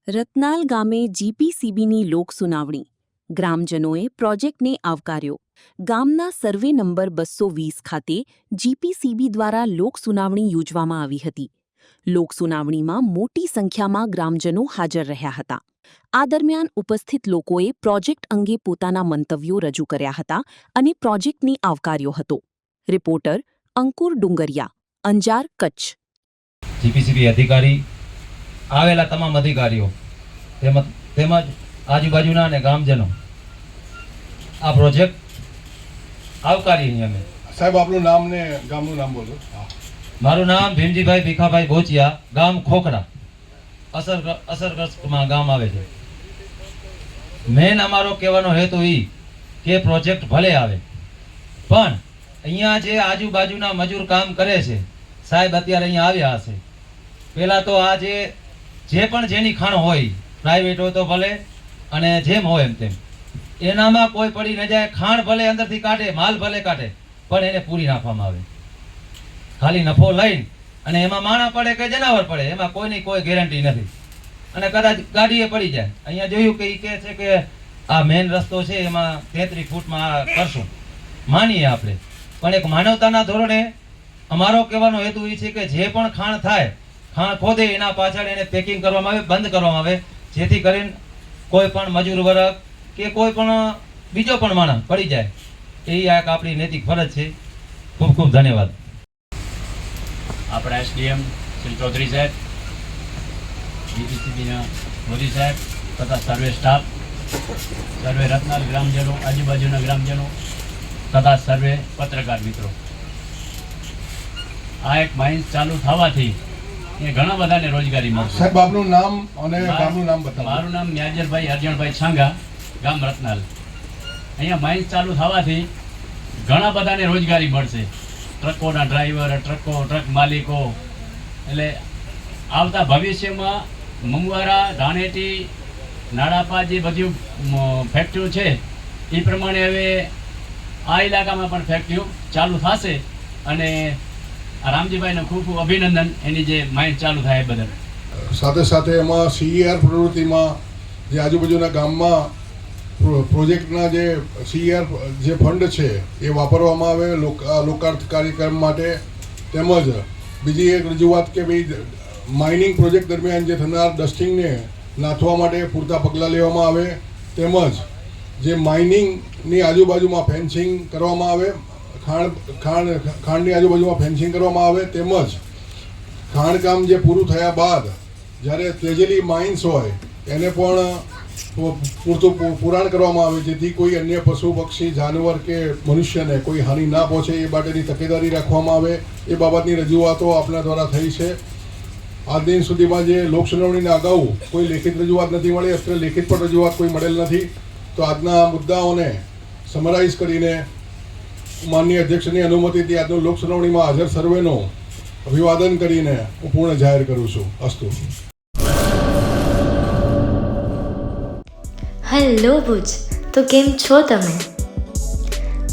રતનાલ ગામે જીપીસીબીની લોક સુનાવણી. ગ્રામજનોએ પ્રોજેક્ટને આવકાર્યો. ગામના સર્વે નંબર 220 ખાતે જીપીસીબી દ્વારા લોક સુનાવણી યોજવામાં આવી હતી. લોક સુનાવણીમાં મોટી સંખ્યામાં ગ્રામજનો હાજર રહ્યા હતા. આ દરમિયાન ઉપસ્થિત લોકોએ પ્રોજેક્ટ અંગે પોતાના મંતવ્યો રજૂ કર્યા હતા અને પ્રોજેક્ટને આવકાર્યો હતો. રિપોર્ટર અંકુર ડુંગરિયા, અંજાર, કચ્છ. જીપીસીબી અધિકારી, આવેલા તમામ અધિકારીઓ તેમજ આજુબાજુના અને ગ્રામજનો આ પ્રોજેક્ટ આવકારીએ અમે. સાહેબ, આપનું નામ ને ગામનું નામ બોલો. મારું નામ ભીમજીભાઈ ભીખાભાઈ ભોચિયા, ગામ ખોખરા, અસરગ્રસ્તમાં ગામ આવે છે. મેન અમારો કહેવાનો હેતુ એ કે પ્રોજેક્ટ ભલે આવે, પણ અહીંયા જે આજુબાજુના મજૂર કામ કરે છે, સાહેબ અત્યારે અહીંયા આવ્યા હશે. પહેલાં તો આ જે પણ જેની ખાણ હોય, પ્રાઇવેટ હોય તો ભલે અને જેમ હોય એમ તેમ, એનામાં કોઈ પડી ન જાય. ખાણ ભલે અંદરથી કાઢે, માલ ભલે કાઢે, પણ એને પૂરી નાખવામાં આવે. ખાલી નફો લઈને અને એમાં માણા પડે કે જનાવર પડે, એમાં કોઈની કોઈ ગેરંટી નથી. અને કદાચ ગાડીએ પડી જાય. અહીંયા જોયું કે એ કહે છે કે આ મેઇન રસ્તો છે એમાં 33 ફૂટમાં કરશું, માનીએ આપણે, પણ એક માનવતાના ધોરણે અમારો કહેવાનો હેતુ એ છે કે જે પણ ખાણ થાય, ખાણ ખોદે એના પાછળ એને પેકિંગ કરવામાં આવે, બંધ કરવામાં આવે, જેથી કરીને કોઈ પણ મજૂર વર્ગ કે કોઈ પણ બીજો પણ માણસ પડી જાય. એ એક આપણી નૈતિક ફરજ છે. ખૂબ ખૂબ ધન્યવાદ. આપણા એસડીએમ શ્રી ચૌધરી સાહેબ, જીપીસીબીના મોદી સાહેબ તથા સર્વે સ્ટાફ, સર્વે રત્નાલ ગ્રામજનો, આજુબાજુના ગ્રામજનો તથા સર્વે પત્રકાર મિત્રો, આ એક માઇન્સ ચાલુ થવાથી એ ઘણા બધાને રોજગારી મળશે. સાહેબ, આપનું નામ અને ગામનું નામ બતાવો. મારું નામ ન્યાજરભાઈ અરજણભાઈ છાંગા, ગામ રત્નાલ. અહીંયા માઇન્સ ચાલુ થવાથી ઘણા બધાને રોજગારી મળશે. ટ્રકોના ડ્રાઈવર, ટ્રક માલિકો, એટલે આવતા ભવિષ્યમાં મંગવારા, ધાણેટી, નાડાપા જે બધું ફેક્ટરીઓ છે એ પ્રમાણે હવે આ ઇલાકામાં પણ ફેક્ટરીઓ ચાલુ થશે. અને રામજીભાઈને ખૂબ ખૂબ અભિનંદન એની જે માઇન્ડ ચાલુ થાય એ બદલ. સાથે સાથે એમાં CER પ્રવૃત્તિમાં જે આજુબાજુના ગામમાં પ્રોજેક્ટના જે CER જે ફંડ છે એ વાપરવામાં આવે લોકાર્થ કાર્યક્રમ માટે. તેમજ બીજી એક રજૂઆત કે ભાઈ માઇનિંગ પ્રોજેક્ટ દરમિયાન જે થનાર ડસ્ટિંગને નાથવા માટે પૂરતા પગલાં લેવામાં આવે. તેમજ જે માઇનિંગની આજુબાજુમાં ફેન્સિંગ કરવામાં આવે, ખાણની આજુબાજુમાં ફેન્સિંગ કરવામાં આવે. તેમજ ખાણકામ જે પૂરું થયા બાદ જ્યારે ત્યજેલી માઇન્સ હોય એને પણ પૂરતું પુરાણ કરવામાં આવે, જેથી કોઈ અન્ય પશુ, પક્ષી, જાનવર કે મનુષ્યને કોઈ હાનિ ના પહોંચે એ માટેની તકેદારી રાખવામાં આવે. એ બાબતની રજૂઆતો આપના દ્વારા થઈ છે. આજ દિન સુધીમાં જે લોક સુનાવણીના અગાઉ કોઈ લેખિત રજૂઆત નથી મળી, અત્યારે લેખિત પણ રજૂઆત કોઈ મળેલ નથી. તો આજના મુદ્દાઓને સમરાઇઝ કરીને માનનીય અધ્યક્ષની અનુમતિથી આજનો લોક સુનાવણીમાં હાજર સર્વેનો અભિવાદન કરીને હું પૂર્ણ જાહેર કરું છું. અસ્તુ. હેલો ભુજ, તો કેમ છો તમે?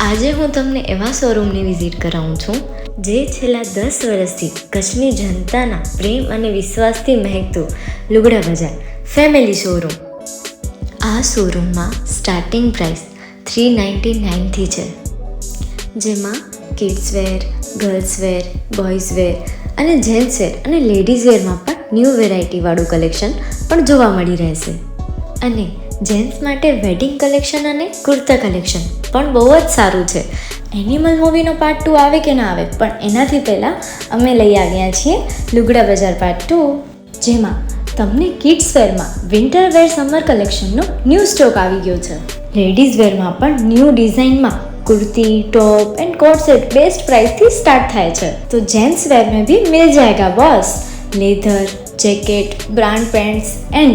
આજે હું તમને એવા શોરૂમની વિઝિટ કરાવું છું જે છેલ્લા 10 વર્ષથી કચ્છની જનતાના પ્રેમ અને વિશ્વાસથી મહેકતું લુગડા બજાર ફેમિલી શોરૂમ. આ શોરૂમમાં સ્ટાર્ટિંગ પ્રાઇસ 399થી છે, જેમાં kids wear, girls wear, boys wear અને જેન્ટ્સ વેર અને લેડીઝ વેરમાં પણ ન્યૂ વેરાયટીવાળું કલેક્શન પણ જોવા મળી રહેશે. અને જેન્ટ્સ માટે વેડિંગ કલેક્શન અને કુર્તા કલેક્શન પણ બહુ જ સારું છે. એનિમલ મૂવીનો પાર્ટ 2 આવે કે ના આવે, પણ એનાથી પહેલાં અમે લઈ આવ્યા છીએ લુગડા બજાર પાર્ટ 2, જેમાં તમને કિડ્સ વેરમાં વિન્ટર વેર સમર કલેક્શનનો ન્યૂ સ્ટોક આવી ગયો છે. લેડીઝ વેરમાં પણ ન્યૂ ડિઝાઇનમાં kurti, top and coat set best price थी स्टार्ट થાય છે. तो जेंट्स वेयर में भी मिल जाएगा boss. Leather, jacket, brand pants and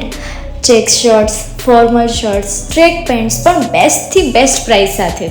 check shirts, formal shirts, track pants પણ બેસ્ટથી બેસ્ટ પ્રાઇસ સાથે.